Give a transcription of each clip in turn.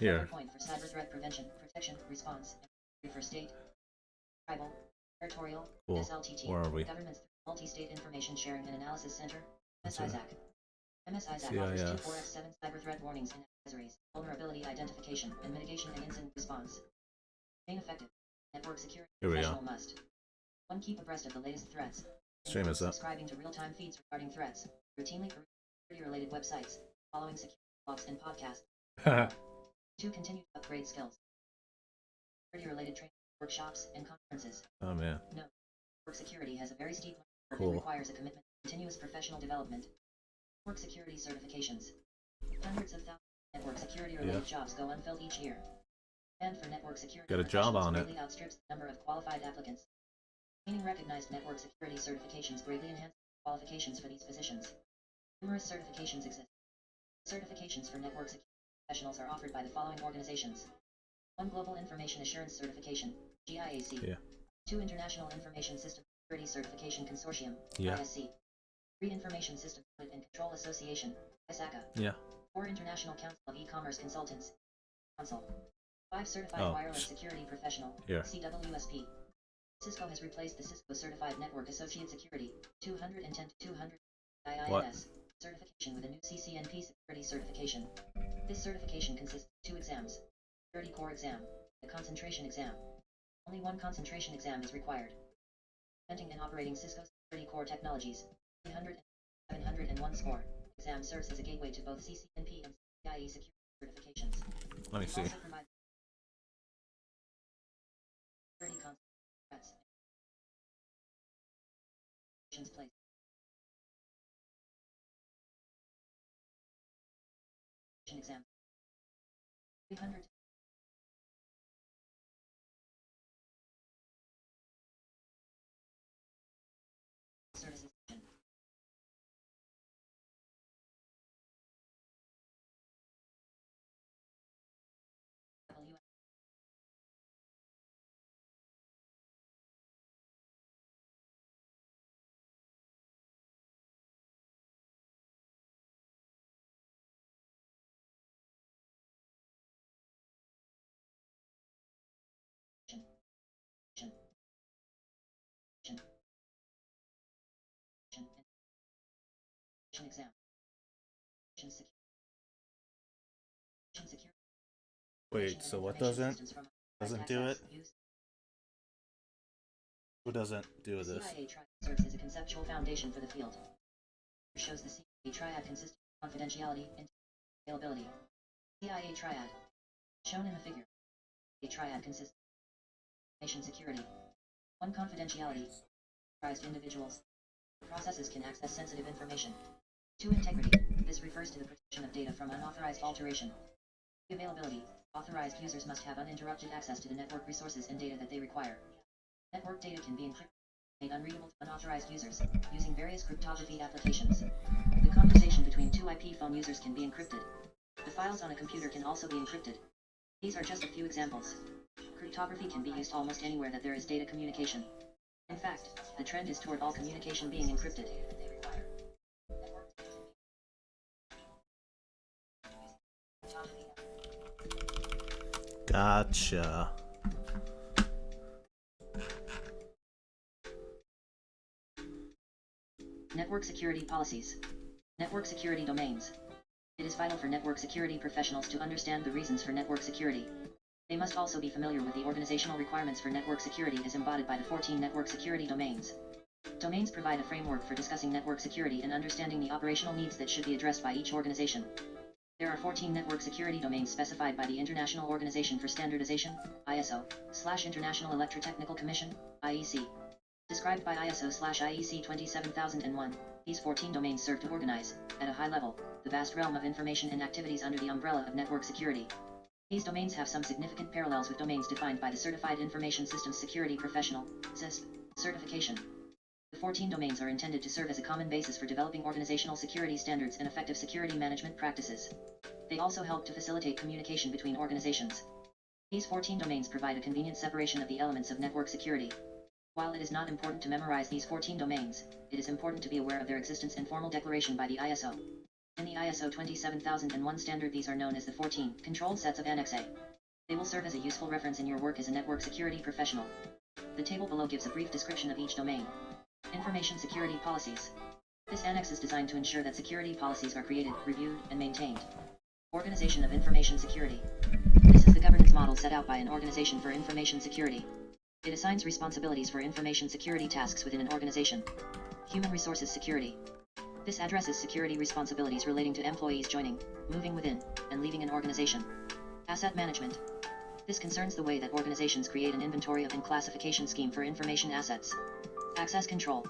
here. Point for cyber threat prevention, protection, response, for state, tribal, territorial, Cool. SLTT, Where are we? Governments, Multi-State Information Sharing and Analysis Center, What's MSISAC. MSISAC offers CIS. 24x7 cyber threat warnings and advisories, vulnerability identification, and mitigation and incident response. Main effective. Network security Here we professional go. must. 1. Keep abreast of the latest threats. Stream is up. Subscribing to real-time feeds regarding threats. Routinely peruse security-related websites, following security blogs and podcasts. 2. Continue to upgrade skills. Security-related training, workshops, and conferences. Oh man. No. Network security has a very steep curve Cool. and requires a commitment to continuous professional development. Network security certifications. Hundreds of thousands of network security-related jobs go unfilled each year. And for network security Got a job on it. greatly outstrips the number of qualified applicants. Obtaining recognized network security certifications greatly enhances qualifications for these positions. Numerous certifications exist. Certifications for network security professionals are offered by the following organizations. 1. Global Information Assurance Certification, GIAC. Yeah. 2. International Information System Security Certification Consortium, Yeah. ISC. 3. Information System Audit and Control Association, ISACA. Yeah. 4. International Council of E-Commerce Consultants, Council. 5. Certified Oh. Wireless Security Professional, Here. CWSP. Cisco has replaced the Cisco Certified Network Associate Security, 210 to 200 What? IINS certification with a new CCNP security certification. This certification consists of 2 exams. 30 core exam, a concentration exam. Only 1 concentration exam is required. Implementing and operating Cisco security core technologies, 300 and 701 score. Exam serves as a gateway to both CCNP and CIE security certifications. Let me see. Also provide security threats. Place. Exam. 300. Services. Exam. Wait, so what doesn't do it? Who doesn't do this? CIA triad serves as a conceptual foundation for the field. It shows the CIA triad consists of confidentiality and availability. CIA triad. Shown in the figure. A triad consists of information security. 1. Confidentiality. Authorized individuals. Processes can access sensitive information. 2. Integrity. This refers to the protection of data from unauthorized alteration. Availability. Authorized users must have uninterrupted access to the network resources and data that they require. Network data can be encrypted, made unreadable to unauthorized users, using various cryptography applications. The conversation between 2 IP phone users can be encrypted. The files on a computer can also be encrypted. These are just a few examples. Cryptography can be used almost anywhere that there is data communication. In fact, the trend is toward all communication being encrypted. Gotcha. Network security policies. Network security domains. It is vital for network security professionals to understand the reasons for network security. They must also be familiar with the organizational requirements for network security as embodied by the 14 network security domains. Domains provide a framework for discussing network security and understanding the operational needs that should be addressed by each organization. There are 14 network security domains specified by the International Organization for Standardization, ISO, / International Electrotechnical Commission, IEC. Described by ISO/IEC 27001, these 14 domains serve to organize, at a high level, the vast realm of information and activities under the umbrella of network security. These domains have some significant parallels with domains defined by the Certified Information Systems Security Professional, CISP, certification. The 14 domains are intended to serve as a common basis for developing organizational security standards and effective security management practices. They also help to facilitate communication between organizations. These 14 domains provide a convenient separation of the elements of network security. While it is not important to memorize these 14 domains, it is important to be aware of their existence and formal declaration by the ISO. In the ISO 27001 standard, these are known as the 14 control sets of Annex A. They will serve as a useful reference in your work as a network security professional. The table below gives a brief description of each domain. Information security policies. This annex is designed to ensure that security policies are created, reviewed, and maintained. Organization of information security. This is the governance model set out by an organization for information security. It assigns responsibilities for information security tasks within an organization. Human resources security. This addresses security responsibilities relating to employees joining, moving within, and leaving an organization. Asset management. This concerns the way that organizations create an inventory of and classification scheme for information assets. Access control.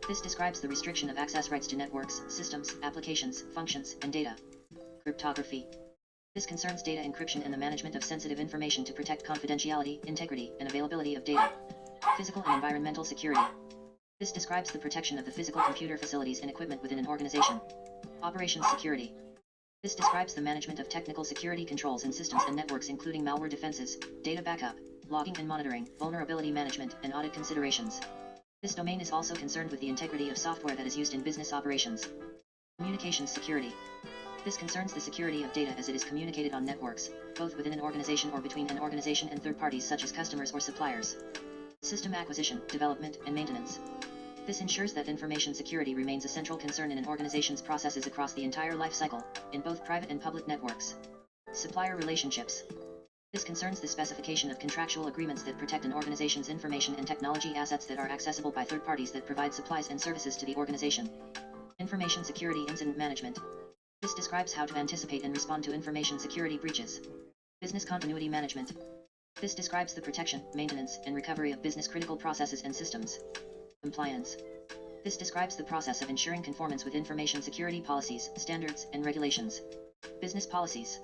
This describes the restriction of access rights to networks, systems, applications, functions, and data. Cryptography. This concerns data encryption and the management of sensitive information to protect confidentiality, integrity, and availability of data. Physical and environmental security. This describes the protection of the physical computer facilities and equipment within an organization. Operations security. This describes the management of technical security controls in systems and networks, including malware defenses, data backup, logging and monitoring, vulnerability management, and audit considerations. This domain is also concerned with the integrity of software that is used in business operations. Communications security. This concerns the security of data as it is communicated on networks, both within an organization or between an organization and third parties such as customers or suppliers. System acquisition, development, and maintenance. This ensures that information security remains a central concern in an organization's processes across the entire life cycle, in both private and public networks. Supplier relationships. This concerns the specification of contractual agreements that protect an organization's information and technology assets that are accessible by third parties that provide supplies and services to the organization. Information security incident management. This describes how to anticipate and respond to information security breaches. Business continuity management. This describes the protection, maintenance, and recovery of business-critical processes and systems. Compliance. This describes the process of ensuring conformance with information security policies, standards, and regulations. Business policies.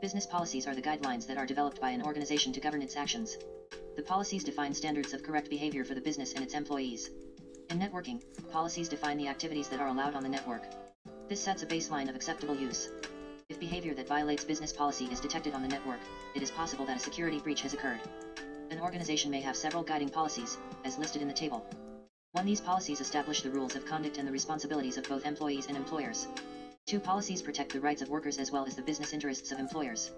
Business policies are the guidelines that are developed by an organization to govern its actions. The policies define standards of correct behavior for the business and its employees. In networking, policies define the activities that are allowed on the network. This sets a baseline of acceptable use. If behavior that violates business policy is detected on the network, it is possible that a security breach has occurred. An organization may have several guiding policies, as listed in the table. 1. These policies establish the rules of conduct and the responsibilities of both employees and employers. 2. Policies protect the rights of workers as well as the business interests of employers.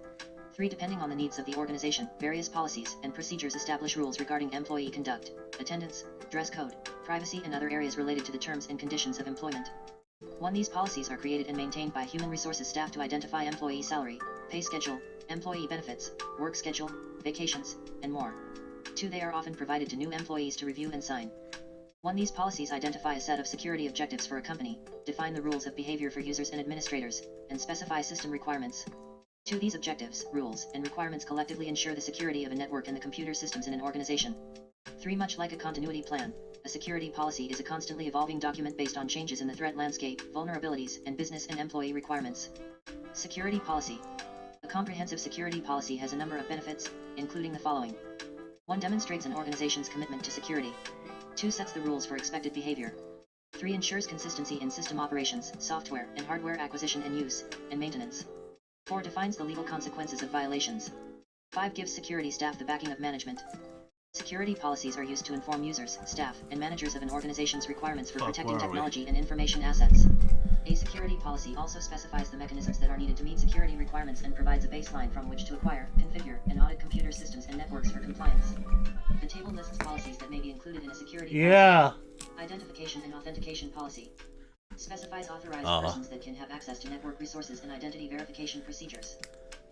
3. Depending on the needs of the organization, various policies and procedures establish rules regarding employee conduct, attendance, dress code, privacy, and other areas related to the terms and conditions of employment. 1. These policies are created and maintained by human resources staff to identify employee salary, pay schedule, employee benefits, work schedule, vacations, and more. 2. They are often provided to new employees to review and sign. 1. These policies identify a set of security objectives for a company, define the rules of behavior for users and administrators, and specify system requirements. 2. These objectives, rules, and requirements collectively ensure the security of a network and the computer systems in an organization. 3. Much like a continuity plan, a security policy is a constantly evolving document based on changes in the threat landscape, vulnerabilities, and business and employee requirements. Security policy. A comprehensive security policy has a number of benefits, including the following. 1. Demonstrates an organization's commitment to security. 2. Sets the rules for expected behavior. 3. Ensures consistency in system operations, software and hardware acquisition and use, and maintenance. 4. Defines the legal consequences of violations. 5. Gives security staff the backing of management. Security policies are used to inform users, staff, and managers of an organization's requirements for protecting technology and information assets. A security policy also specifies the mechanisms that are needed to meet security requirements and provides a baseline from which to acquire, configure, and audit computer systems and networks for compliance. The table lists policies that may be included in a security policy. Identification and authentication policy. Specifies authorized persons that can have access to network resources and identity verification procedures.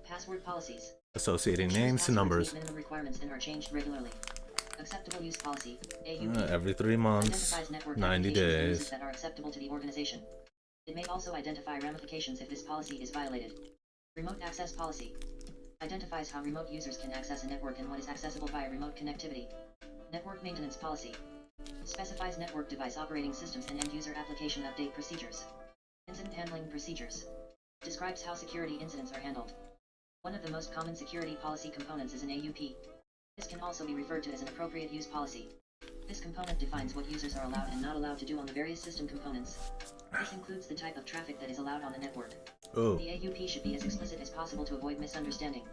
Password policies. Associating names and numbers. Minimum requirements and are changed regularly. Acceptable use policy. AUP. Every 3 months, 90 days. That are acceptable to the organization. It may also identify ramifications if this policy is violated. Remote access policy. Identifies how remote users can access a network and what is accessible via remote connectivity. Network maintenance policy. Specifies network device operating systems and end-user application update procedures. Incident handling procedures. Describes how security incidents are handled. One of the most common security policy components is an AUP. This can also be referred to as an appropriate use policy. This component defines what users are allowed and not allowed to do on the various system components. This includes the type of traffic that is allowed on the network. The AUP should be as explicit as possible to avoid misunderstanding.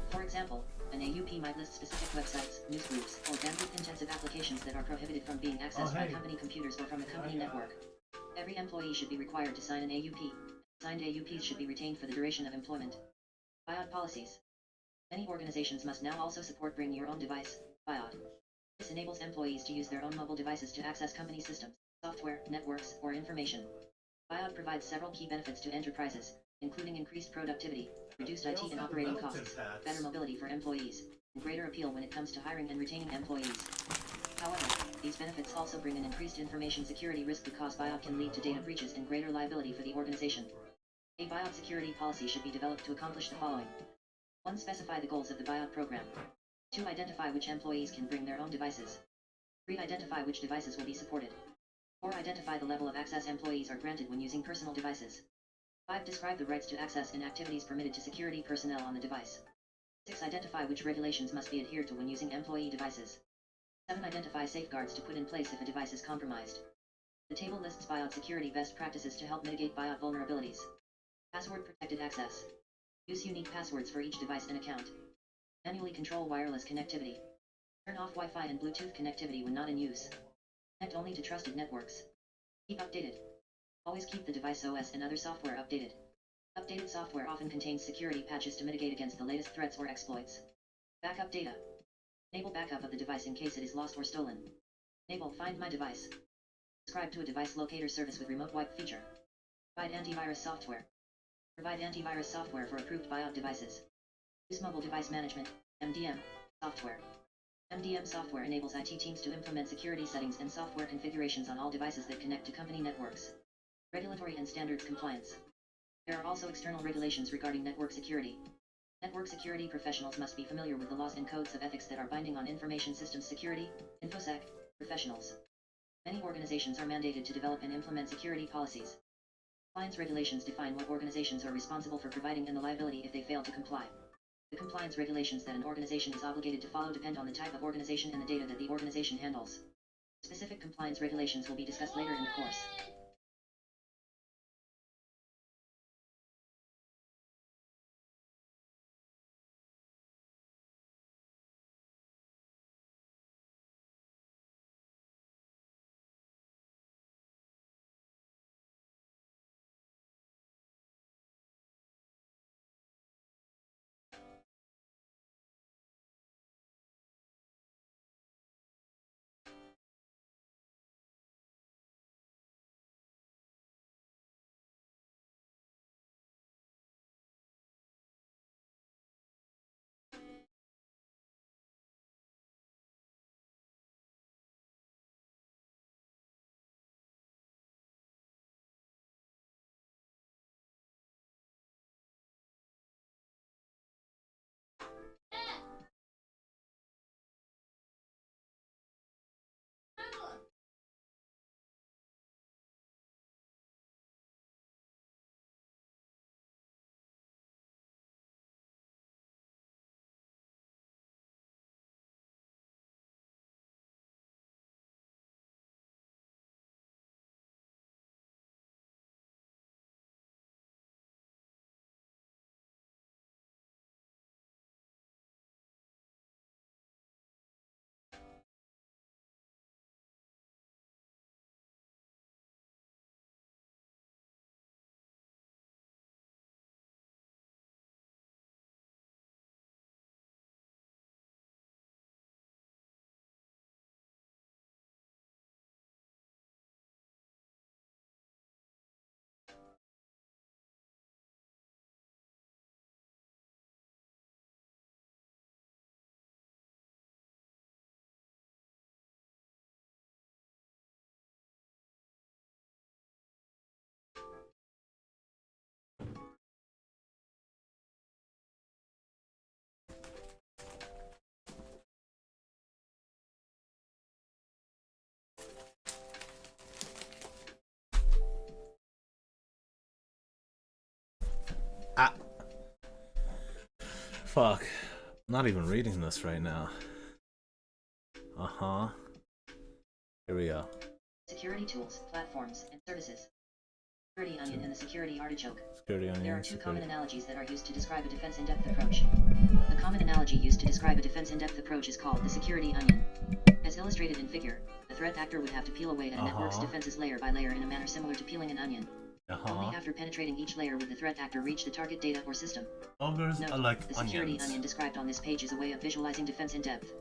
For example, an AUP might list specific websites, news groups, or bandwidth-intensive applications that are prohibited from being accessed by company computers or from the company network. Every employee should be required to sign an AUP, Signed AUPs should be retained for the duration of employment. Buyout policies. Many organizations must now also support bring your own device, buyout. This enables employees to use their own mobile devices to access company systems, software, networks, or information. Buyout provides several key benefits to enterprises, including increased productivity, reduced IT and operating costs, better mobility for employees, and greater appeal when it comes to hiring and retaining employees. However, these benefits also bring an increased information security risk because buyout can lead to data breaches and greater liability for the organization. A buyout security policy should be developed to accomplish the following. 1. Specify the goals of the buyout program. 2. Identify which employees can bring their own devices. 3. Identify which devices will be supported. 4. Identify the level of access employees are granted when using personal devices. 5. Describe the rights to access and activities permitted to security personnel on the device. 6. Identify which regulations must be adhered to when using employee devices. 7. Identify safeguards to put in place if a device is compromised. The table lists buyout security best practices to help mitigate buyout vulnerabilities. Password protected access. Use unique passwords for each device and account. Manually control wireless connectivity. Turn off Wi-Fi and Bluetooth connectivity when not in use. Connect only to trusted networks. Keep updated. Always keep the device OS and other software updated. Updated software often contains security patches to mitigate against the latest threats or exploits. Backup data. Enable backup of the device in case it is lost or stolen. Enable Find My Device. Subscribe to a device locator service with remote wipe feature. Provide antivirus software. Provide antivirus software for approved buyout devices. Use mobile device management, MDM, software. MDM software enables IT teams to implement security settings and software configurations on all devices that connect to company networks. Regulatory and standards compliance. There are also external regulations regarding network security. Network security professionals must be familiar with the laws and codes of ethics that are binding on information systems security, InfoSec, professionals. Many organizations are mandated to develop and implement security policies. Compliance regulations define what organizations are responsible for providing and the liability if they fail to comply. The compliance regulations that an organization is obligated to follow depend on the type of organization and the data that the organization handles. Specific compliance regulations will be discussed later in the course. Ah. Fuck. I'm not even reading this right now. Uh-huh. Here we go. Security tools, platforms, and services. Security onion and the security artichoke. Security onion. There are two common analogies that are used to describe a defense in-depth approach. The common analogy used to describe a defense in-depth approach is called the security onion. As illustrated in figure, the threat actor would have to peel away at a network's defenses layer by layer in a manner similar to peeling an onion. Only after penetrating each layer would the threat actor reach the target data or system. Ogres Note, are like the security onions. onion described on this page is a way of visualizing defense in depth.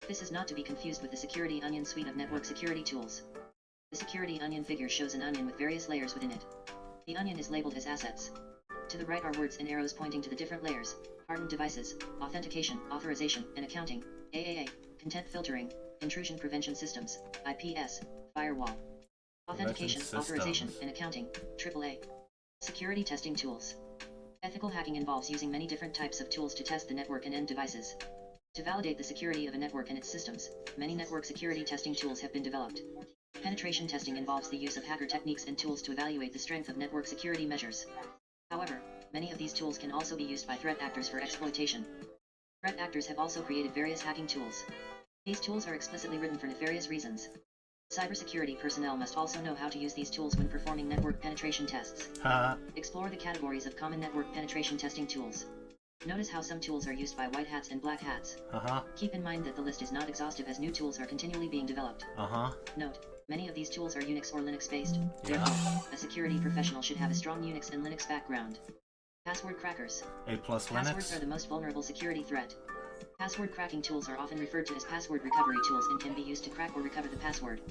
This is not to be confused with the Security Onion suite of network security tools. The Security Onion figure shows an onion with various layers within it. The onion is labeled as assets. To the right are words and arrows pointing to the different layers: hardened devices, authentication, authorization, and accounting, AAA, content filtering, intrusion prevention systems, IPS, firewall, authentication, authorization, and accounting, AAA. Security testing tools. Ethical hacking involves using many different types of tools to test the network and end devices. To validate the security of a network and its systems, many network security testing tools have been developed. Penetration testing involves the use of hacker techniques and tools to evaluate the strength of network security measures. However, many of these tools can also be used by threat actors for exploitation. Threat actors have also created various hacking tools. These tools are explicitly written for nefarious reasons. Cybersecurity personnel must also know how to use these tools when performing network penetration tests. Explore the categories of common network penetration testing tools. Notice how some tools are used by white hats and black hats. Keep in mind that the list is not exhaustive as new tools are continually being developed. Note, many of these tools are Unix or Linux based. Therefore, a security professional should have a strong Unix and Linux background. Password crackers. A+ Passwords Linux. are the most vulnerable security threat. Password cracking tools are often referred to as password recovery tools and can be used to crack or recover the password.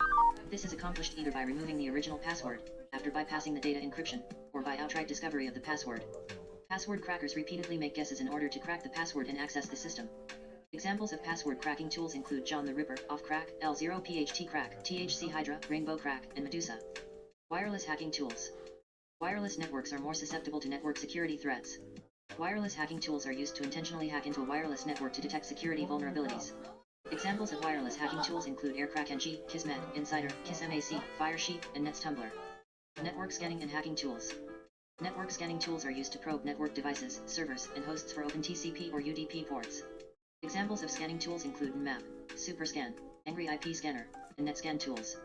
This is accomplished either by removing the original password, after bypassing the data encryption, or by outright discovery of the password. Password crackers repeatedly make guesses in order to crack the password and access the system. Examples of password cracking tools include John the Ripper, Offcrack, L0PHT Crack, THC Hydra, Rainbow Crack, and Medusa. Wireless hacking tools. Wireless networks are more susceptible to network security threats. Wireless hacking tools are used to intentionally hack into a wireless network to detect security vulnerabilities. Examples of wireless hacking tools include AirCrackNG, Kismet, Insider, KissMac, Firesheep, and NetsTumbler. Network scanning and hacking tools. Network scanning tools are used to probe network devices, servers, and hosts for OpenTCP or UDP ports. Examples of scanning tools include Nmap, SuperScan, Angry IP Scanner, and NetScan tools.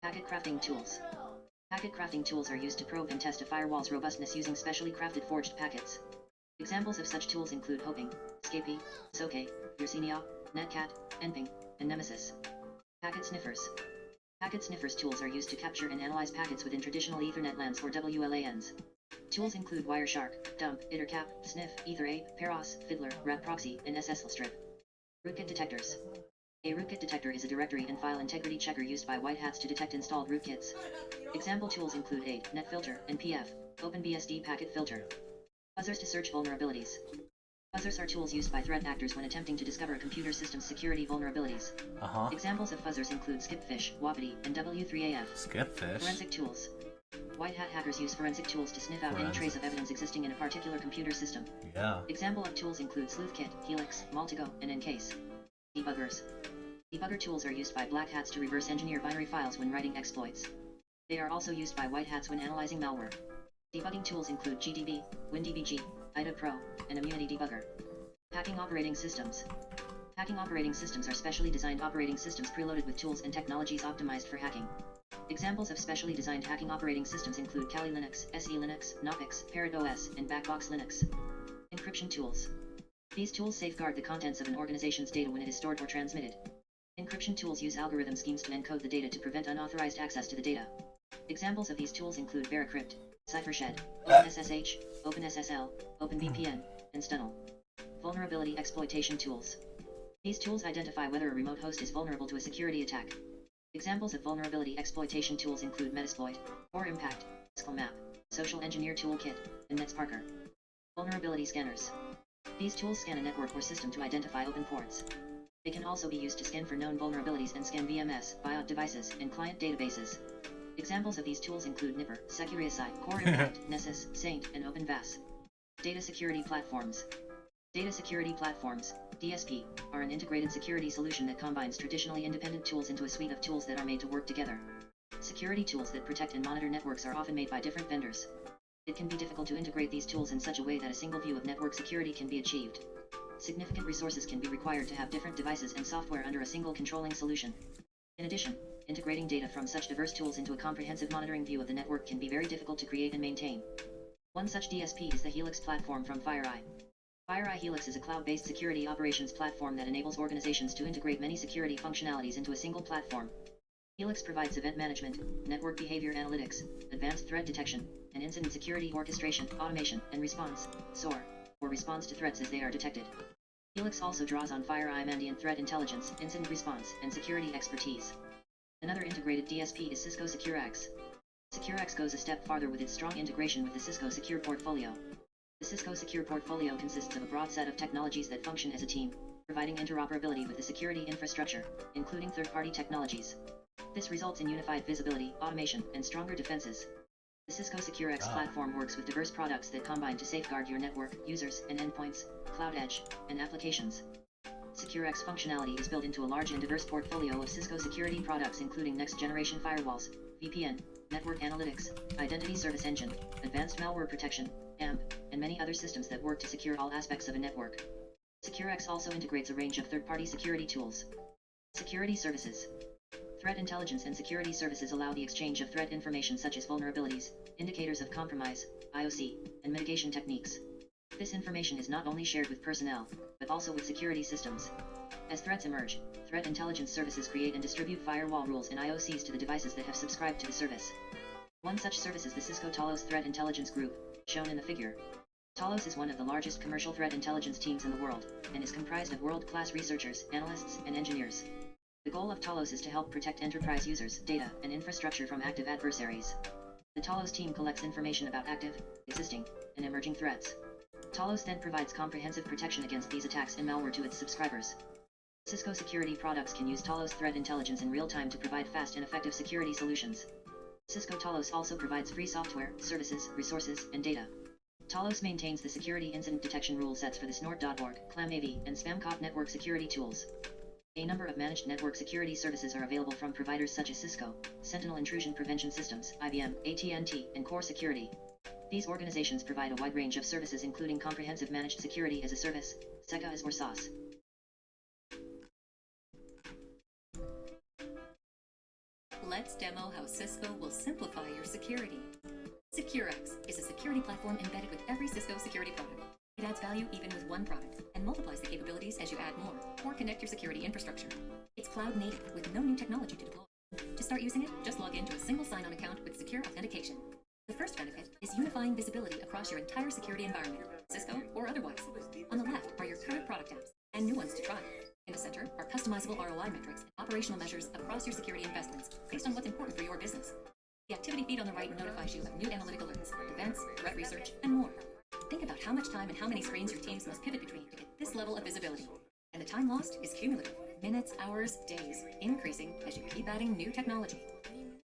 Packet crafting tools. Packet crafting tools are used to probe and test a firewall's robustness using specially crafted forged packets. Examples of such tools include Hoping, Scapy, Soke, Yersinia, Netcat, Nping, and Nemesis. Packet sniffers. Packet sniffers tools are used to capture and analyze packets within traditional Ethernet LANs or WLANs. Tools include Wireshark, Dump, Ittercap, Sniff, EtherApe, Peros, Fiddler, RatProxy, and SSLstrip. Rootkit detectors. A rootkit detector is a directory and file integrity checker used by white hats to detect installed rootkits. Example tools include AID, NetFilter, and PF, OpenBSD packet filter. Buzzers to search vulnerabilities. Buzzers are tools used by threat actors when attempting to discover a computer system's security vulnerabilities. Examples of buzzers include Skipfish, Wapiti, and W3AF. Skipfish. Forensic tools. White hat hackers use forensic tools to sniff out any trace of evidence existing in a particular computer system. Example of tools include SleuthKit, Helix, Maltigo, and Encase. Debuggers. Debugger tools are used by black hats to reverse engineer binary files when writing exploits. They are also used by white hats when analyzing malware. Debugging tools include GDB, WinDBG, IDA Pro, and Immunity Debugger. Hacking operating systems. Hacking operating systems are specially designed operating systems preloaded with tools and technologies optimized for hacking. Examples of specially designed hacking operating systems include Kali Linux, SE Linux, Knoppix, Parrot OS, and Backbox Linux. Encryption tools. These tools safeguard the contents of an organization's data when it is stored or transmitted. Encryption tools use algorithm schemes to encode the data to prevent unauthorized access to the data. Examples of these tools include Veracrypt, CipherShed, OpenSSH, OpenSSL, OpenVPN, and Stunnel. Vulnerability exploitation tools. These tools identify whether a remote host is vulnerable to a security attack. Examples of vulnerability exploitation tools include Metasploit, Core Impact, ScleMap, Social Engineer Toolkit, and NetsParker. Vulnerability scanners. These tools scan a network or system to identify open ports. They can also be used to scan for known vulnerabilities and scan VMS, BIOD devices, and client databases. Examples of these tools include Nipper, SecuriSite, Core Impact, Nessus, Saint, and OpenVAS. Data security platforms. Data security platforms, DSP, are an integrated security solution that combines traditionally independent tools into a suite of tools that are made to work together. Security tools that protect and monitor networks are often made by different vendors. It can be difficult to integrate these tools in such a way that a single view of network security can be achieved. Significant resources can be required to have different devices and software under a single controlling solution. In addition, integrating data from such diverse tools into a comprehensive monitoring view of the network can be very difficult to create and maintain. One such DSP is the Helix Platform from Fireeye. Fireeye Helix is a cloud-based security operations platform that enables organizations to integrate many security functionalities into a single platform. Helix provides event management, network behavior analytics, advanced threat detection, and Incident Security Orchestration, Automation, and Response, SOAR, or response to threats as they are detected. Helix also draws on Fireeye ambient threat intelligence, incident response, and security expertise. Another integrated DSP is Cisco SecureX. SecureX goes a step farther with its strong integration with the Cisco Secure portfolio. The Cisco Secure portfolio consists of a broad set of technologies that function as a team, providing interoperability with the security infrastructure, including third-party technologies. This results in unified visibility, automation, and stronger defenses. The Cisco SecureX platform works with diverse products that combine to safeguard your network, users and endpoints, cloud edge, and applications. SecureX functionality is built into a large and diverse portfolio of Cisco security products including next-generation firewalls, VPN, network analytics, identity service engine, advanced malware protection, AMP, and many other systems that work to secure all aspects of a network. SecureX also integrates a range of third-party security tools. Security services. Threat intelligence and security services allow the exchange of threat information such as vulnerabilities, indicators of compromise, IOC, and mitigation techniques. This information is not only shared with personnel, but also with security systems. As threats emerge, threat intelligence services create and distribute firewall rules and IOCs to the devices that have subscribed to the service. One such service is the Cisco Talos Threat Intelligence Group, shown in the figure. Talos is one of the largest commercial threat intelligence teams in the world, and is comprised of world-class researchers, analysts, and engineers. The goal of Talos is to help protect enterprise users, data, and infrastructure from active adversaries. The Talos team collects information about active, existing, and emerging threats. Talos then provides comprehensive protection against these attacks and malware to its subscribers. Cisco security products can use Talos threat intelligence in real time to provide fast and effective security solutions. Cisco Talos also provides free software, services, resources, and data. Talos maintains the security incident detection rule sets for the snort.org, ClamAV, and SpamCop network security tools. A number of managed network security services are available from providers such as Cisco, Sentinel Intrusion Prevention Systems, IBM, AT&T, and Core Security. These organizations provide a wide range of services including comprehensive managed security as a service, SecAS or SaaS. Let's demo how Cisco will simplify your security. SecureX is a security platform embedded with every Cisco security product. It adds value even with one product, and multiplies the capabilities as you add more, or connect your security infrastructure. It's cloud native, with no new technology to deploy. To start using it, just log into a single sign-on account with secure authentication. The first benefit is unifying visibility across your entire security environment, Cisco or otherwise. On the left are your current product apps, and new ones to try. In the center are customizable ROI metrics and operational measures across your security investments, based on what's important for your business. The activity feed on the right notifies you of new analytic alerts, events, threat research, and more. Think about how much time and how many screens your teams must pivot between to get this level of visibility. And the time lost is cumulative. Minutes, hours, days, increasing as you keep adding new technology.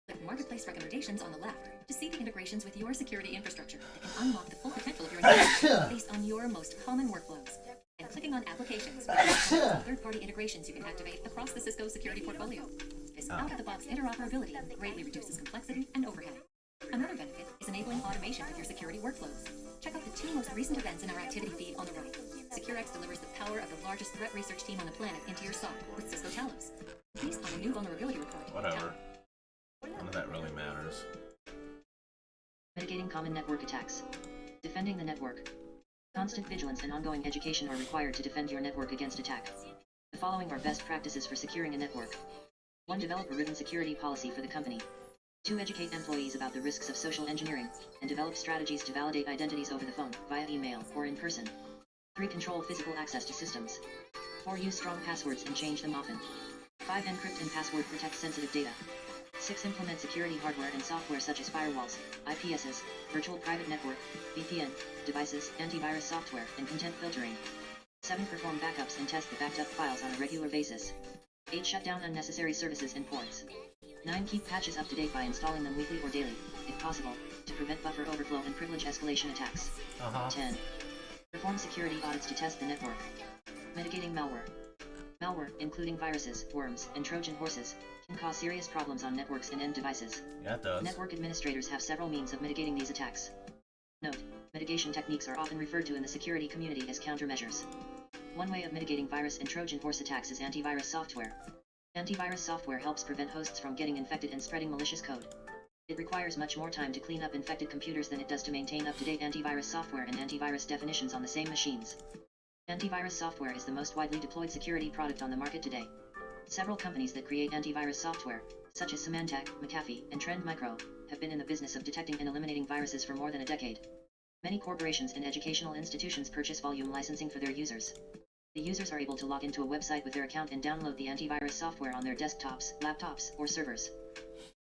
Click Marketplace Recommendations on the left to see the integrations with your security infrastructure that can unlock the full potential of your network based on your most common workflows. And clicking on Applications with third-party integrations you can activate across the Cisco security portfolio. This out-of-the-box interoperability greatly reduces complexity and overhead. Another benefit is enabling automation with your security workflows. Check out the 2 most recent events in our activity feed on the right. SecureX delivers the power of the largest threat research team on the planet into your SOC with Cisco Talos. Based on a new vulnerability report. Whatever. None of that really matters. Mitigating common network attacks. Defending the network. Constant vigilance and ongoing education are required to defend your network against attack. The following are best practices for securing a network. 1. Develop a written security policy for the company. 2. Educate employees about the risks of social engineering, and develop strategies to validate identities over the phone, via email, or in person. 3. Control physical access to systems. 4. Use strong passwords and change them often. 5. Encrypt and password protect sensitive data. 6. Implement security hardware and software such as firewalls, IPSs, virtual private network, VPN, devices, antivirus software, and content filtering. 7. Perform backups and test the backed up files on a regular basis. 8. Shut down unnecessary services and ports. 9. Keep patches up to date by installing them weekly or daily, if possible, to prevent buffer overflow and privilege escalation attacks. 10. Perform security audits to test the network. Mitigating malware. Malware, including viruses, worms, and Trojan horses, can cause serious problems on networks and end devices. Yeah, it does. Network administrators have several means of mitigating these attacks. Note, mitigation techniques are often referred to in the security community as countermeasures. One way of mitigating virus and Trojan horse attacks is antivirus software. Antivirus software helps prevent hosts from getting infected and spreading malicious code. It requires much more time to clean up infected computers than it does to maintain up-to-date antivirus software and antivirus definitions on the same machines. Antivirus software is the most widely deployed security product on the market today. Several companies that create antivirus software, such as Symantec, McAfee, and Trend Micro, have been in the business of detecting and eliminating viruses for more than a decade. Many corporations and educational institutions purchase volume licensing for their users. The users are able to log into a website with their account and download the antivirus software on their desktops, laptops, or servers.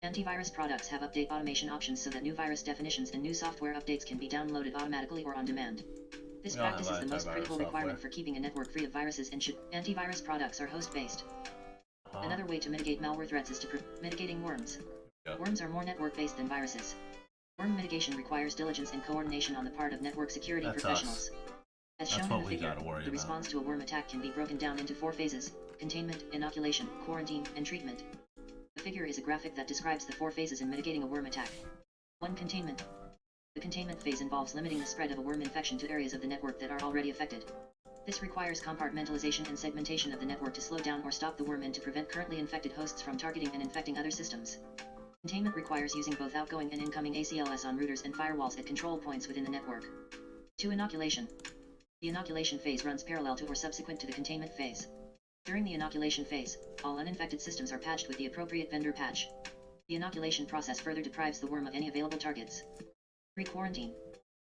Antivirus products have update automation options so that new virus definitions and new software updates can be downloaded automatically or on demand. This practice is the most critical requirement for keeping a network free of viruses, and antivirus products are host-based. Another way to mitigate malware threats is mitigating worms. Worms are more network-based than viruses. Worm mitigation requires diligence and coordination on the part of network security professionals. As shown in the figure, the response to a worm attack can be broken down into 4 phases: containment, inoculation, quarantine, and treatment. The figure is a graphic that describes the 4 phases in mitigating a worm attack. 1. Containment. The containment phase involves limiting the spread of a worm infection to areas of the network that are already affected. This requires compartmentalization and segmentation of the network to slow down or stop the worm and to prevent currently infected hosts from targeting and infecting other systems. Containment requires using both outgoing and incoming ACLS on routers and firewalls at control points within the network. 2. Inoculation. The inoculation phase runs parallel to or subsequent to the containment phase. During the inoculation phase, all uninfected systems are patched with the appropriate vendor patch. The inoculation process further deprives the worm of any available targets. 3. Quarantine.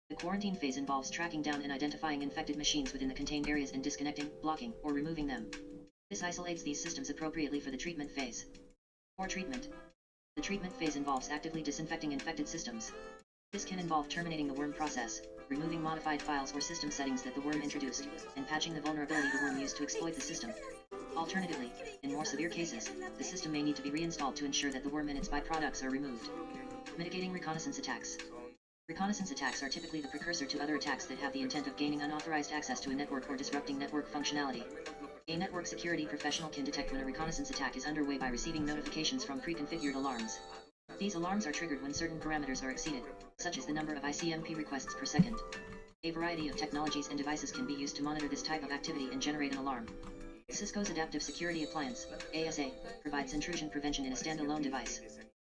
The quarantine phase involves tracking down and identifying infected machines within the contained areas and disconnecting, blocking, or removing them. This isolates these systems appropriately for the treatment phase. 4. Treatment. The treatment phase involves actively disinfecting infected systems. This can involve terminating the worm process, removing modified files or system settings that the worm introduced, and patching the vulnerability the worm used to exploit the system. Alternatively, in more severe cases, the system may need to be reinstalled to ensure that the worm and its byproducts are removed. Mitigating reconnaissance attacks. Reconnaissance attacks are typically the precursor to other attacks that have the intent of gaining unauthorized access to a network or disrupting network functionality. A network security professional can detect when a reconnaissance attack is underway by receiving notifications from pre-configured alarms. These alarms are triggered when certain parameters are exceeded, such as the number of ICMP requests per second. A variety of technologies and devices can be used to monitor this type of activity and generate an alarm. Cisco's Adaptive Security Appliance, ASA, provides intrusion prevention in a standalone device.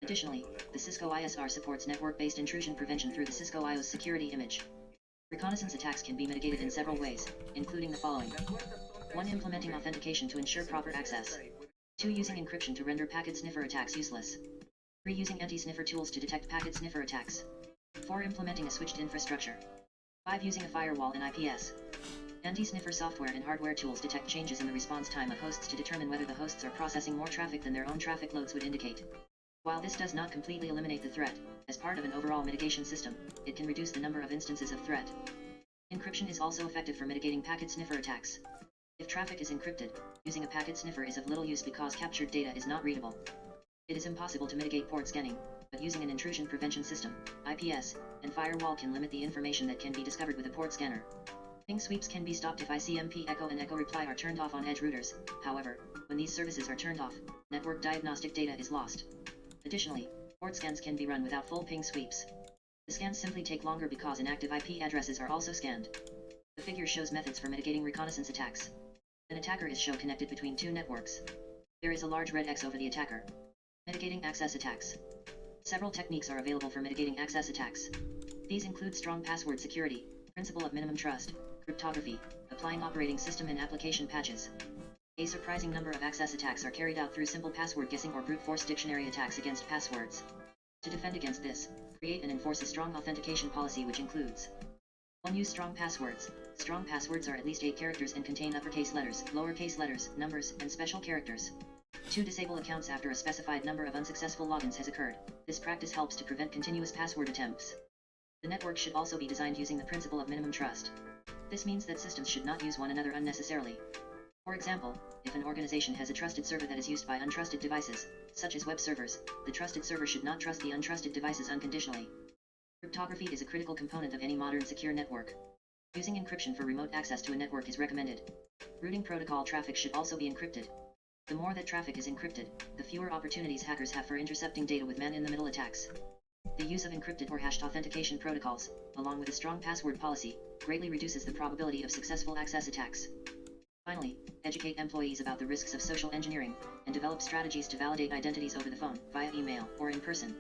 Additionally, the Cisco ISR supports network-based intrusion prevention through the Cisco IOS security image. Reconnaissance attacks can be mitigated in several ways, including the following. 1. Implementing authentication to ensure proper access. 2. Using encryption to render packet sniffer attacks useless. 3. Using anti-sniffer tools to detect packet sniffer attacks. 4. Implementing a switched infrastructure. 5. Using a firewall and IPS. Anti-sniffer software and hardware tools detect changes in the response time of hosts to determine whether the hosts are processing more traffic than their own traffic loads would indicate. While this does not completely eliminate the threat, as part of an overall mitigation system, it can reduce the number of instances of threat. Encryption is also effective for mitigating packet sniffer attacks. If traffic is encrypted, using a packet sniffer is of little use because captured data is not readable. It is impossible to mitigate port scanning, but using an intrusion prevention system, IPS, and firewall can limit the information that can be discovered with a port scanner. Ping sweeps can be stopped if ICMP Echo and Echo Reply are turned off on edge routers. However, when these services are turned off, network diagnostic data is lost. Additionally, port scans can be run without full ping sweeps. The scans simply take longer because inactive IP addresses are also scanned. The figure shows methods for mitigating reconnaissance attacks. An attacker is shown connected between 2 networks. There is a large red X over the attacker. Mitigating access attacks. Several techniques are available for mitigating access attacks. These include strong password security, principle of minimum trust, cryptography, applying operating system and application patches. A surprising number of access attacks are carried out through simple password guessing or brute force dictionary attacks against passwords. To defend against this, create and enforce a strong authentication policy which includes 1. Use strong passwords. Strong passwords are at least 8 characters and contain uppercase letters, lowercase letters, numbers, and special characters. 2. Disable accounts after a specified number of unsuccessful logins has occurred. This practice helps to prevent continuous password attempts. The network should also be designed using the principle of minimum trust. This means that systems should not use one another unnecessarily. For example, if an organization has a trusted server that is used by untrusted devices, such as web servers, the trusted server should not trust the untrusted devices unconditionally. Cryptography is a critical component of any modern secure network. Using encryption for remote access to a network is recommended. Routing protocol traffic should also be encrypted. The more that traffic is encrypted, the fewer opportunities hackers have for intercepting data with man-in-the-middle attacks. The use of encrypted or hashed authentication protocols, along with a strong password policy, greatly reduces the probability of successful access attacks. Finally, educate employees about the risks of social engineering, and develop strategies to validate identities over the phone, via email, or in person.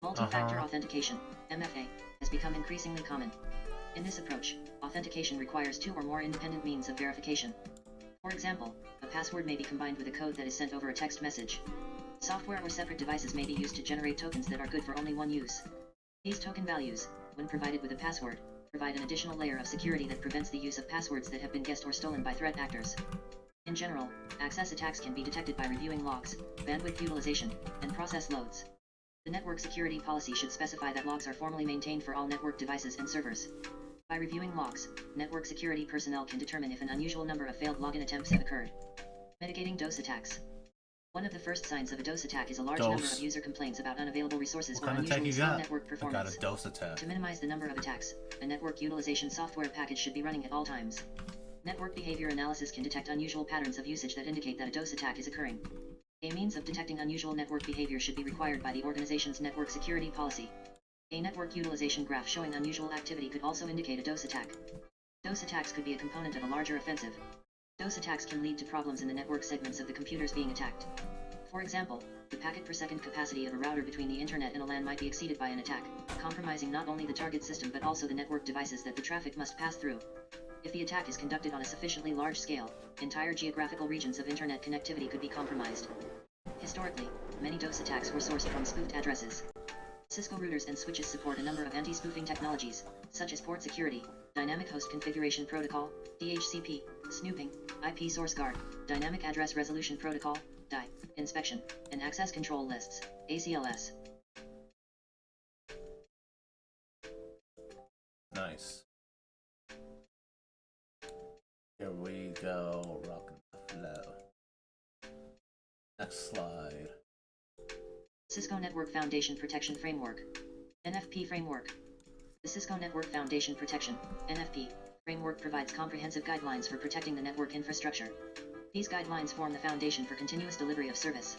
Multi-factor authentication, MFA, has become increasingly common. In this approach, authentication requires 2 or more independent means of verification. For example, a password may be combined with a code that is sent over a text message. Software or separate devices may be used to generate tokens that are good for only one use. These token values, when provided with a password, provide an additional layer of security that prevents the use of passwords that have been guessed or stolen by threat actors. In general, access attacks can be detected by reviewing logs, bandwidth utilization, and process loads. The network security policy should specify that logs are formally maintained for all network devices and servers. By reviewing logs, network security personnel can determine if an unusual number of failed login attempts have occurred. Mitigating DOS attacks. One of the first signs of a DOS attack is a large number of user complaints about unavailable resources or unusually slow network performance. I got a DOS attack. To minimize the number of attacks, a network utilization software package should be running at all times. Network behavior analysis can detect unusual patterns of usage that indicate that a DOS attack is occurring. A means of detecting unusual network behavior should be required by the organization's network security policy. A network utilization graph showing unusual activity could also indicate a DOS attack. DOS attacks could be a component of a larger offensive. DOS attacks can lead to problems in the network segments of the computers being attacked. For example, the packet per second capacity of a router between the internet and a LAN might be exceeded by an attack, compromising not only the target system but also the network devices that the traffic must pass through. If the attack is conducted on a sufficiently large scale, entire geographical regions of internet connectivity could be compromised. Historically, many DOS attacks were sourced from spoofed addresses. Cisco routers and switches support a number of anti-spoofing technologies, such as port security, dynamic host configuration protocol, DHCP, snooping, IP source guard, dynamic address resolution protocol, DI, inspection, and access control lists, ACLS. Nice. Here we go, rockin' the flow. Next slide. Cisco Network Foundation Protection Framework, NFP Framework. The Cisco Network Foundation Protection, NFP, framework provides comprehensive guidelines for protecting the network infrastructure. These guidelines form the foundation for continuous delivery of service.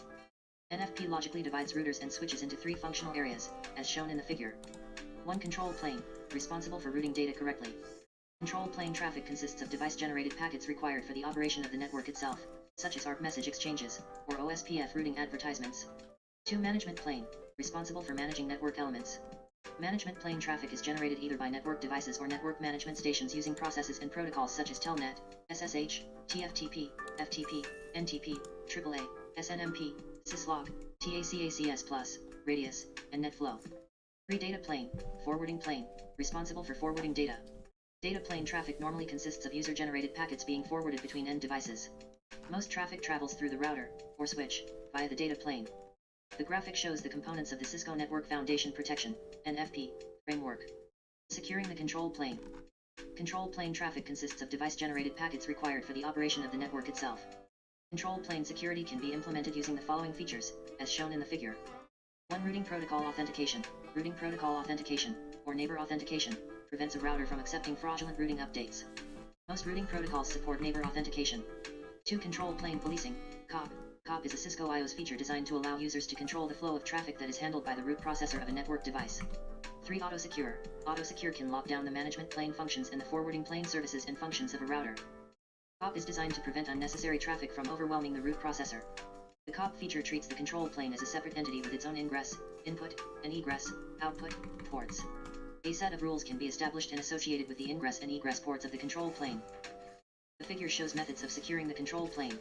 NFP logically divides routers and switches into three functional areas, as shown in the figure. 1. Control plane, responsible for routing data correctly. Control plane traffic consists of device-generated packets required for the operation of the network itself, such as ARP message exchanges, or OSPF routing advertisements. 2. Management plane, responsible for managing network elements. Management plane traffic is generated either by network devices or network management stations using processes and protocols such as Telnet, SSH, TFTP, FTP, NTP, AAA, SNMP, Syslog, TACACS+, Radius, and NetFlow. 3. Data plane, forwarding plane, responsible for forwarding data. Data plane traffic normally consists of user-generated packets being forwarded between end devices. Most traffic travels through the router, or switch, via the data plane. The graphic shows the components of the Cisco Network Foundation Protection, NFP, framework. Securing the control plane. Control plane traffic consists of device-generated packets required for the operation of the network itself. Control plane security can be implemented using the following features, as shown in the figure. 1. Routing protocol authentication. Routing protocol authentication, or neighbor authentication, prevents a router from accepting fraudulent routing updates. Most routing protocols support neighbor authentication. 2. Control plane policing, COP. COP is a Cisco iOS feature designed to allow users to control the flow of traffic that is handled by the root processor of a network device. 3. Autosecure. Autosecure can lock down the management plane functions and the forwarding plane services and functions of a router. COP is designed to prevent unnecessary traffic from overwhelming the root processor. The COP feature treats the control plane as a separate entity with its own ingress, input, and egress, output, ports. A set of rules can be established and associated with the ingress and egress ports of the control plane. The figure shows methods of securing the control plane.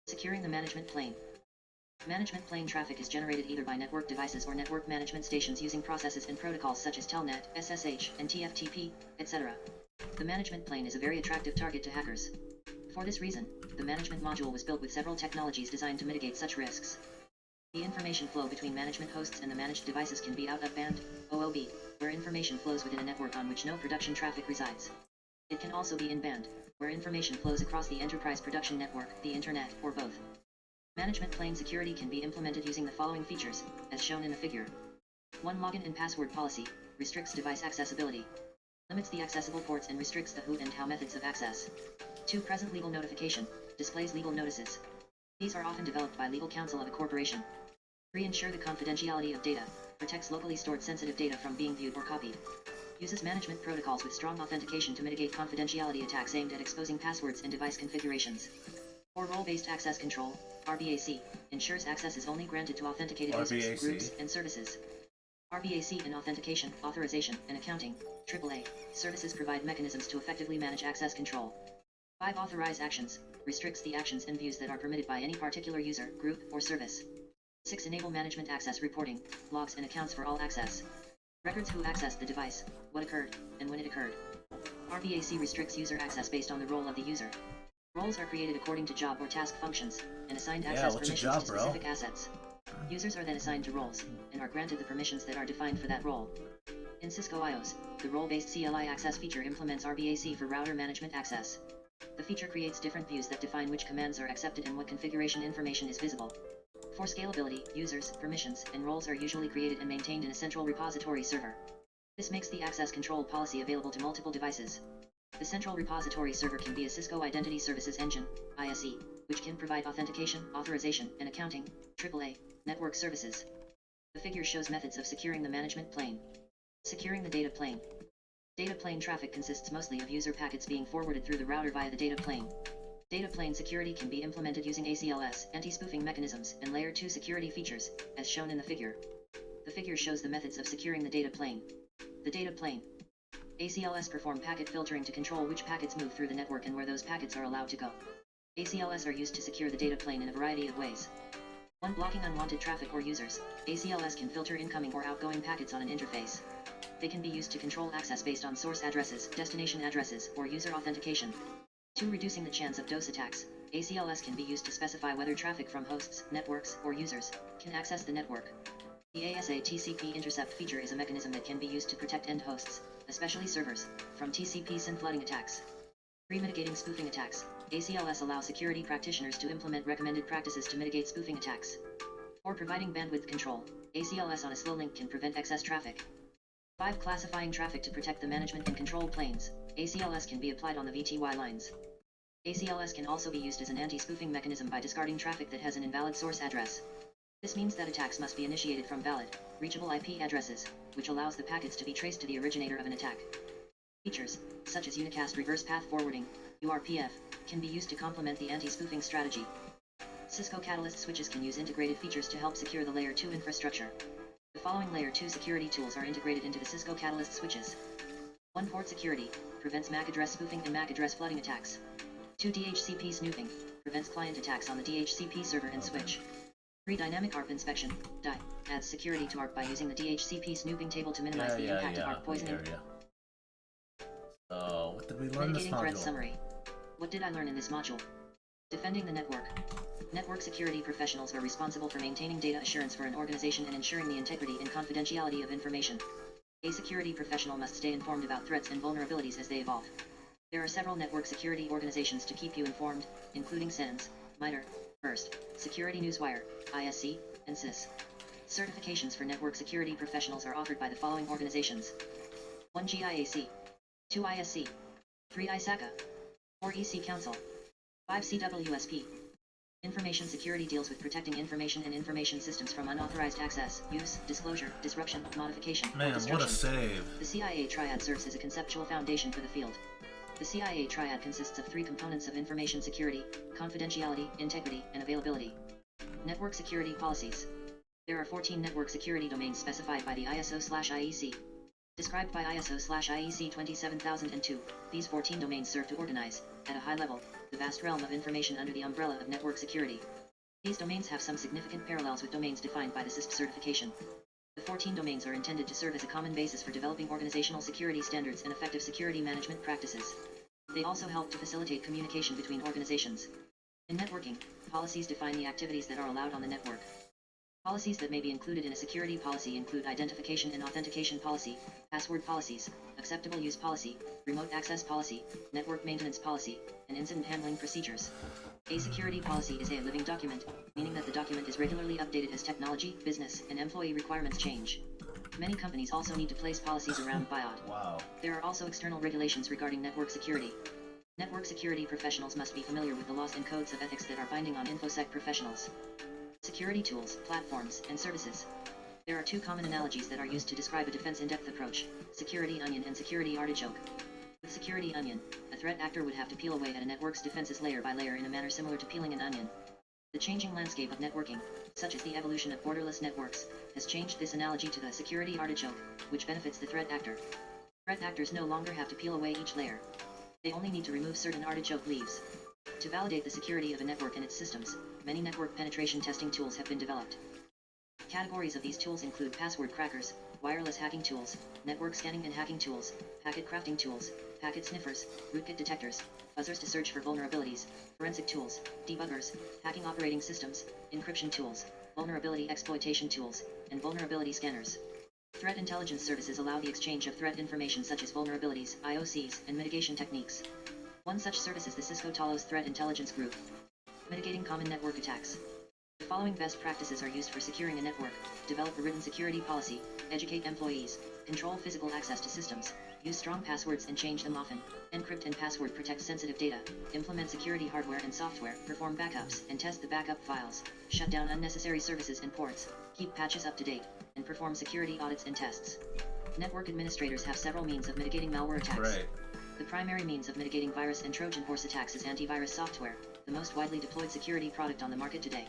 Securing the management plane. Management plane traffic is generated either by network devices or network management stations using processes and protocols such as Telnet, SSH, and TFTP, etc. The management plane is a very attractive target to hackers. For this reason, the management module was built with several technologies designed to mitigate such risks. The information flow between management hosts and the managed devices can be out of band, OOB, where information flows within a network on which no production traffic resides. It can also be in band, where information flows across the enterprise production network, the internet, or both. Management plane security can be implemented using the following features, as shown in the figure. 1. Login and password policy, restricts device accessibility. Limits the accessible ports and restricts the who and how methods of access. 2. Present legal notification, displays legal notices. These are often developed by legal counsel of a corporation. 3. Ensure the confidentiality of data, protects locally stored sensitive data from being viewed or copied. Uses management protocols with strong authentication to mitigate confidentiality attacks aimed at exposing passwords and device configurations. 4. Role-based access control, RBAC, ensures access is only granted to authenticated users, groups, and services. RBAC in authentication, authorization, and accounting, AAA, services provide mechanisms to effectively manage access control. 5. Authorize actions, restricts the actions and views that are permitted by any particular user, group, or service. 6. Enable management access reporting, logs and accounts for all access. Records who accessed the device, what occurred, and when it occurred. RBAC restricts user access based on the role of the user. Roles are created according to job or task functions, and assigned access permissions to specific assets. Users are then assigned to roles, and are granted the permissions that are defined for that role. In Cisco IOS, the role-based Cli Access feature implements RBAC for router management access. The feature creates different views that define which commands are accepted and what configuration information is visible. For scalability, users, permissions, and roles are usually created and maintained in a central repository server. This makes the access control policy available to multiple devices. The central repository server can be a Cisco Identity Services Engine, ISE, which can provide authentication, authorization, and accounting, AAA, network services. The figure shows methods of securing the management plane. Securing the data plane. Data plane traffic consists mostly of user packets being forwarded through the router via the data plane. Data plane security can be implemented using ACLS, anti-spoofing mechanisms, and Layer 2 security features, as shown in the figure. The figure shows the methods of securing the data plane. The data plane. ACLS perform packet filtering to control which packets move through the network and where those packets are allowed to go. ACLS are used to secure the data plane in a variety of ways. 1. Blocking unwanted traffic or users. ACLS can filter incoming or outgoing packets on an interface. They can be used to control access based on source addresses, destination addresses, or user authentication. 2. Reducing the chance of DOS attacks. ACLS can be used to specify whether traffic from hosts, networks, or users can access the network. The ASA TCP intercept feature is a mechanism that can be used to protect end hosts, especially servers, from TCP SYN flooding attacks. 3. Mitigating spoofing attacks. ACLS allows security practitioners to implement recommended practices to mitigate spoofing attacks. 4. Providing bandwidth control. ACLS on a slow link can prevent excess traffic. 5. Classifying traffic to protect the management and control planes. ACLS can be applied on the VTY lines. ACLS can also be used as an anti-spoofing mechanism by discarding traffic that has an invalid source address. This means that attacks must be initiated from valid, reachable IP addresses, which allows the packets to be traced to the originator of an attack. Features, such as unicast reverse path forwarding, URPF, can be used to complement the anti-spoofing strategy. Cisco Catalyst switches can use integrated features to help secure the Layer 2 infrastructure. The following Layer 2 security tools are integrated into the Cisco Catalyst switches. 1. Port security, prevents MAC address spoofing and MAC address flooding attacks. 2. DHCP snooping, prevents client attacks on the DHCP server and switch. 3. Dynamic ARP inspection, DI, adds security to ARP by using the DHCP snooping table to minimize the impact of ARP poisoning. So, what did we learn this Mitigating module? threat summary. What did I learn in this module? Defending the network. Network security professionals are responsible for maintaining data assurance for an organization and ensuring the integrity and confidentiality of information. A security professional must stay informed about threats and vulnerabilities as they evolve. There are several network security organizations to keep you informed, including SANS, MITRE, FIRST, Security Newswire, ISC, and CIS. Certifications for network security professionals are offered by the following organizations. 1. GIAC. 2. ISC. 3. ISACA. 4. EC Council. 5. CWSP. Information security deals with protecting information and information systems from unauthorized access, use, disclosure, disruption, modification, or Man, destruction. what a save. The CIA triad serves as a conceptual foundation for the field. The CIA triad consists of 3 components of information security, confidentiality, integrity, and availability. Network security policies. There are 14 network security domains specified by the ISO/IEC. Described by ISO/IEC 27002, these 14 domains serve to organize, at a high level, the vast realm of information under the umbrella of network security. These domains have some significant parallels with domains defined by the CISP certification. The 14 domains are intended to serve as a common basis for developing organizational security standards and effective security management practices. They also help to facilitate communication between organizations. In networking, policies define the activities that are allowed on the network. Policies that may be included in a security policy include identification and authentication policy, password policies, acceptable use policy, remote access policy, network maintenance policy, and incident handling procedures. A security policy is a living document, meaning that the document is regularly updated as technology, business, and employee requirements change. Many companies also need to place policies around BIOD. Wow. There are also external regulations regarding network security. Network security professionals must be familiar with the laws and codes of ethics that are binding on InfoSec professionals. Security tools, platforms, and services. There are 2 common analogies that are used to describe a defense in-depth approach, security onion and security artichoke. With security onion, a threat actor would have to peel away at a network's defenses layer by layer in a manner similar to peeling an onion. The changing landscape of networking, such as the evolution of borderless networks, has changed this analogy to the security artichoke, which benefits the threat actor. Threat actors no longer have to peel away each layer. They only need to remove certain artichoke leaves. To validate the security of a network and its systems, many network penetration testing tools have been developed. Categories of these tools include password crackers, wireless hacking tools, network scanning and hacking tools, packet crafting tools, packet sniffers, rootkit detectors, buzzers to search for vulnerabilities, forensic tools, debuggers, hacking operating systems, encryption tools, vulnerability exploitation tools, and vulnerability scanners. Threat intelligence services allow the exchange of threat information such as vulnerabilities, IOCs, and mitigation techniques. One such service is the Cisco Talos Threat Intelligence Group. Mitigating common network attacks. The following best practices are used for securing a network: develop a written security policy, educate employees, control physical access to systems, use strong passwords and change them often, encrypt and password protect sensitive data, implement security hardware and software, perform backups and test the backup files, shut down unnecessary services and ports, keep patches up to date, and perform security audits and tests. Network administrators have several means of mitigating malware attacks. Right. The primary means of mitigating virus and Trojan horse attacks is antivirus software, the most widely deployed security product on the market today.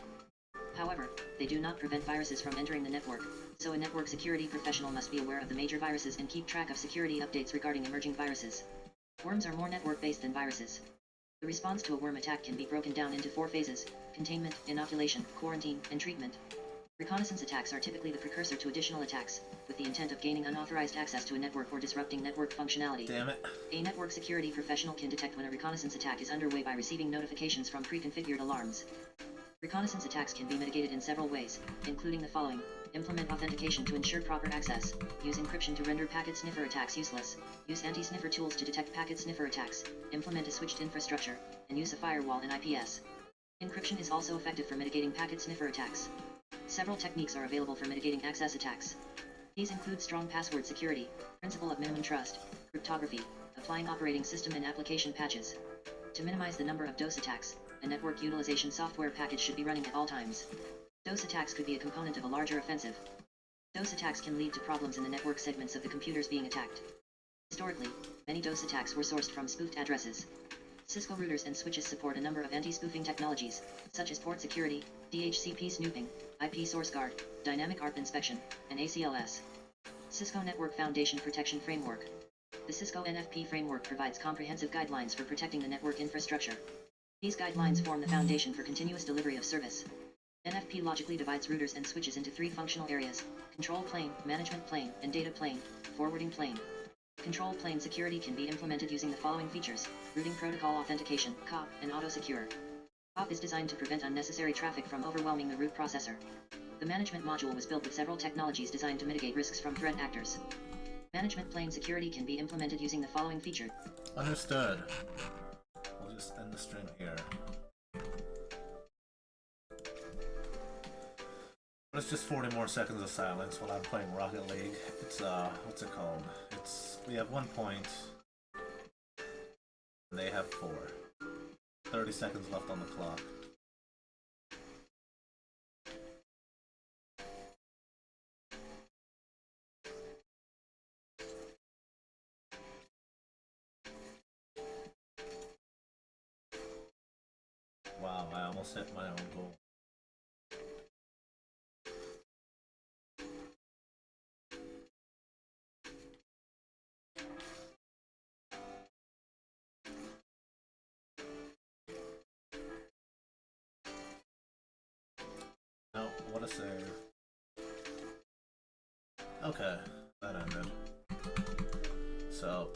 However, they do not prevent viruses from entering the network, so a network security professional must be aware of the major viruses and keep track of security updates regarding emerging viruses. Worms are more network-based than viruses. The response to a worm attack can be broken down into 4 phases: containment, inoculation, quarantine, and treatment. Reconnaissance attacks are typically the precursor to additional attacks, with the intent of gaining unauthorized access to a network or disrupting network functionality. Damn it. A network security professional can detect when a reconnaissance attack is underway by receiving notifications from pre-configured alarms. Reconnaissance attacks can be mitigated in several ways, including the following: implement authentication to ensure proper access, use encryption to render packet sniffer attacks useless, use anti-sniffer tools to detect packet sniffer attacks, implement a switched infrastructure, and use a firewall and IPS. Encryption is also effective for mitigating packet sniffer attacks. Several techniques are available for mitigating access attacks. These include strong password security, principle of minimum trust, cryptography, applying operating system and application patches. To minimize the number of DOS attacks, a network utilization software package should be running at all times. DOS attacks could be a component of a larger offensive. DOS attacks can lead to problems in the network segments of the computers being attacked. Historically, many DOS attacks were sourced from spoofed addresses. Cisco routers and switches support a number of anti-spoofing technologies, such as port security, DHCP snooping, IP source guard, dynamic ARP inspection, and ACLS. Cisco Network Foundation Protection Framework. The Cisco NFP framework provides comprehensive guidelines for protecting the network infrastructure. These guidelines form the foundation for continuous delivery of service. NFP logically divides routers and switches into 3 functional areas: control plane, management plane, and data plane, forwarding plane. Control plane security can be implemented using the following features: routing protocol authentication, COP, and auto-secure. COP is designed to prevent unnecessary traffic from overwhelming the root processor. The management module was built with several technologies designed to mitigate risks from threat actors. Management plane security can be implemented using the following feature. Understood. We'll just end the stream here. It's just 40 more seconds of silence while I'm playing Rocket League. It's, what's it called? We have 1 point, and they have 4. 30 seconds left on the clock. Wow, I almost hit my own goal. No, what a save. Okay, that ended. So,